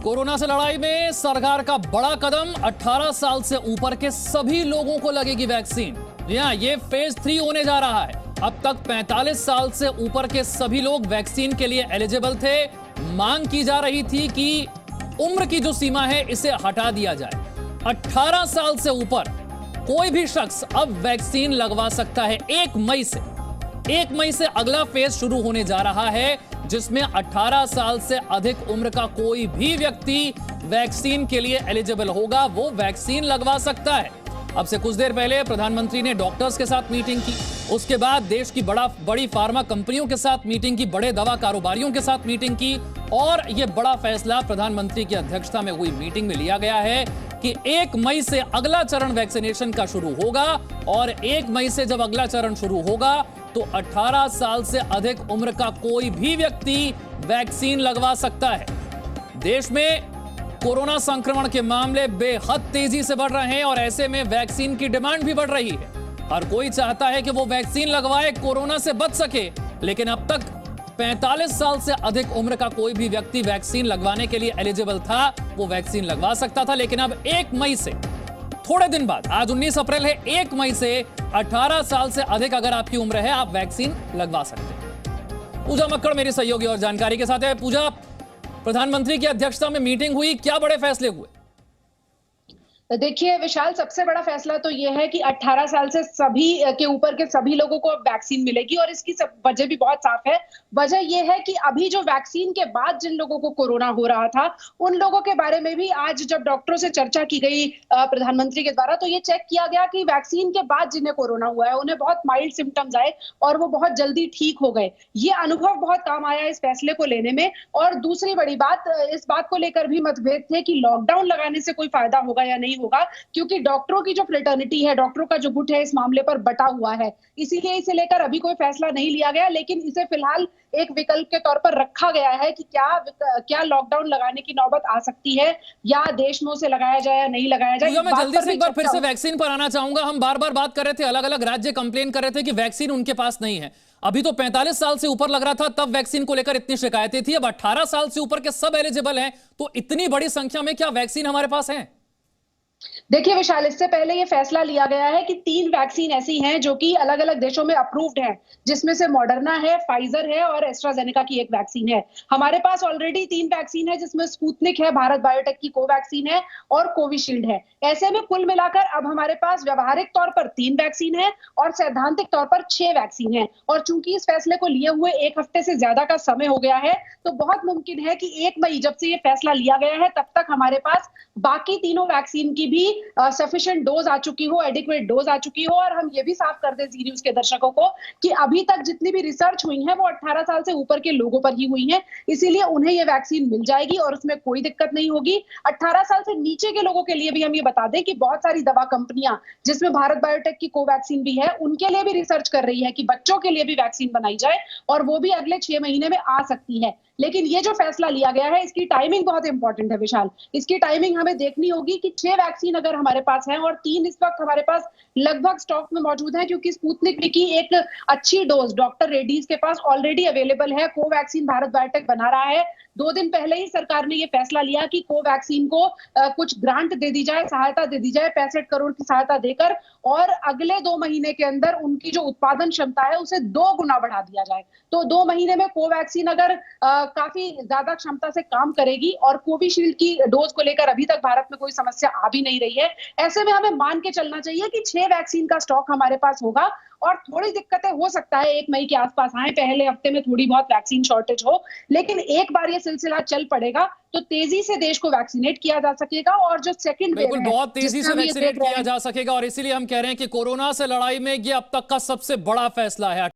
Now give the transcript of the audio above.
Corona से लड़ाई में सरकार का बड़ा कदम, 18 साल से ऊपर के सभी लोगों को लगेगी वैक्सीन। ये फेज 3 होने जा रहा है। अब तक 45 साल से ऊपर के सभी लोग वैक्सीन के लिए एलिजिबल थे। मांग की जा रही थी कि उम्र की जो सीमा है इसे हटा दिया जाए। 18 साल से ऊपर कोई भी शख्स अब वैक्सीन लगवा सकता है। 1 मई से अगला फेज शुरू होने जा रहा है, जिसमें 18 साल से अधिक उम्र का कोई भी व्यक्ति वैक्सीन के लिए एलिजिबल होगा, वो वैक्सीन लगवा सकता है। अब से कुछ देर पहले प्रधानमंत्री ने डॉक्टर्स के साथ मीटिंग की, उसके बाद देश की बड़ी फार्मा कंपनियों के साथ मीटिंग की, बड़े दवा कारोबारियों के साथ मीटिंग की, और यह बड़ा फैसला प्रधानमंत्री की अध्यक्षता में हुई मीटिंग में लिया गया है कि 1 मई से अगला चरण वैक्सीनेशन का शुरू होगा। और 1 मई से जब अगला चरण शुरू होगा तो 18 साल से अधिक उम्र का कोई भी व्यक्ति वैक्सीन लगवा सकता है। देश में कोरोना संक्रमण के मामले बेहद तेजी से बढ़ रहे हैं और ऐसे में वैक्सीन की डिमांड भी बढ़ रही है। हर कोई चाहता है कि वो वैक्सीन लगवाए, कोरोना से बच सके। लेकिन अब तक 45 साल से अधिक उम्र का कोई भी व्यक्ति वैक्सीन लगवाने के लिए एलिजिबल था, वो वैक्सीन लगवा सकता था। लेकिन अब 1 मई से थोड़े दिन बाद, आज 19 अप्रैल है, 1 मई से 18 साल से अधिक अगर आपकी उम्र है, आप वैक्सीन लगवा सकते हैं। पूजा मक्कड़ मेरी सहयोगी और जानकारी के साथ है। पूजा, प्रधानमंत्री की अध्यक्षता में मीटिंग हुई, क्या बड़े फैसले हुए? देखिए विशाल, सबसे बड़ा फैसला तो ये है कि 18 साल से सभी के ऊपर के सभी लोगों को वैक्सीन मिलेगी, और इसकी सब वजह भी बहुत साफ है। वजह ये है कि अभी जो वैक्सीन के बाद जिन लोगों को कोरोना हो रहा था, उन लोगों के बारे में भी आज जब डॉक्टरों से चर्चा की गई प्रधानमंत्री के द्वारा, तो ये चेक किया गया कि वैक्सीन के बाद जिन्हें कोरोना हुआ है उन्हें बहुत माइल्ड सिम्टम्स आए और वो बहुत जल्दी ठीक हो गए। ये अनुभव बहुत काम आया इस फैसले को लेने में। और दूसरी बड़ी बात, इस बात को लेकर भी मतभेद थे कि लॉकडाउन लगाने से कोई फायदा होगा या नहीं होगा, क्योंकि डॉक्टरों की जो फ्रेटर्निटी है, डॉक्टरों का जो गुट है, इस मामले पर बटा हुआ है। इसीलिए इसे लेकर अभी कोई फैसला नहीं लिया गया, लेकिन इसे फिलहाल एक विकल्प के तौर पर रखा गया है कि क्या लॉकडाउन लगाने की नौबत आ सकती है, या देश में उसे लगाया जाए या नहीं लगाया जाए। मैं जल्दी से एक बार फिर से वैक्सीन पर आना चाहूंगा। हम बार बार बात कर रहे थे, अलग अलग राज्य कंप्लेन कर रहे थे कि वैक्सीन उनके पास नहीं है। अभी तो 45 साल से ऊपर लग रहा था, तब वैक्सीन को लेकर इतनी शिकायतें थी। अब 18 साल से ऊपर के सब एलिजिबल हैं, तो इतनी बड़ी संख्या में क्या वैक्सीन हमारे पास है? देखिए विशाल, इससे पहले ये फैसला लिया गया है कि 3 वैक्सीन ऐसी हैं जो कि अलग अलग देशों में अप्रूव्ड हैं, जिसमें से मॉडर्ना है, फाइजर है और एस्ट्राजेनेका की एक वैक्सीन है। हमारे पास ऑलरेडी 3 वैक्सीन है, जिसमें स्पुतनिक है, भारत बायोटेक की कोवैक्सीन है और कोविशील्ड है। ऐसे में कुल मिलाकर अब हमारे पास व्यवहारिक तौर पर 3 वैक्सीन है और सैद्धांतिक तौर पर 6 वैक्सीन है। और चूंकि इस फैसले को लिए हुए 1 हफ्ते से ज्यादा का समय हो गया है, तो बहुत मुमकिन है कि 1 मई जब से ये फैसला लिया गया है, तब तक हमारे पास बाकी तीनों वैक्सीन की भी सफिशिएंट डोज आ चुकी हो, एडिक्वेट डोज आ चुकी हो। और हम ये भी साफ कर दें जी न्यूज के दर्शकों को कि अभी तक जितनी भी रिसर्च हुई है वो 18 साल से ऊपर के लोगों पर ही हुई है, इसीलिए उन्हें ये वैक्सीन मिल जाएगी और उसमें कोई दिक्कत नहीं होगी। 18 साल से नीचे के लोगों के लिए भी हम ये बता दें कि बहुत सारी दवा कंपनियां, जिसमें भारत बायोटेक की कोवैक्सीन भी है, उनके लिए भी रिसर्च कर रही है कि बच्चों के लिए भी वैक्सीन बनाई जाए, और वो भी अगले 6 महीने में आ सकती है। लेकिन ये जो फैसला लिया गया है, इसकी टाइमिंग बहुत इंपॉर्टेंट है विशाल। इसकी टाइमिंग हमें देखनी होगी कि 6 वैक्सीन अगर हमारे पास है और 3 इस वक्त हमारे पास लगभग स्टॉक में मौजूद है, क्योंकि स्पुतनिक की एक अच्छी डोज डॉक्टर रेड्डीज के पास ऑलरेडी अवेलेबल है। कोवैक्सीन भारत बायोटेक बना रहा है। 2 दिन पहले ही सरकार ने यह फैसला लिया कि कोवैक्सीन को कुछ ग्रांट दे दी जाए, सहायता दे दी जाए, 65 करोड़ की सहायता देकर, और अगले 2 महीने के अंदर उनकी जो उत्पादन क्षमता है उसे 2 गुना बढ़ा दिया जाए। तो 2 महीने में कोवैक्सीन अगर काफी ज्यादा क्षमता से काम करेगी, और कोविशील्ड की डोज को लेकर अभी तक भारत में कोई समस्या आ भी नहीं रही है, ऐसे में हमें मान के चलना चाहिए कि 6 वैक्सीन का स्टॉक हमारे पास होगा। और थोड़ी दिक्कतें हो सकता है 1 मई के आसपास आए, पहले हफ्ते में थोड़ी बहुत वैक्सीन शॉर्टेज हो, लेकिन एक बार ये सिलसिला चल पड़ेगा तो तेजी से देश को वैक्सीनेट किया जा सकेगा। और जो सेकंड वेव है, बहुत तेजी से वैक्सीनेट किया जा सकेगा, और इसीलिए हम कह रहे हैं कि कोरोना से लड़ाई में ये अब तक का सबसे बड़ा फैसला है।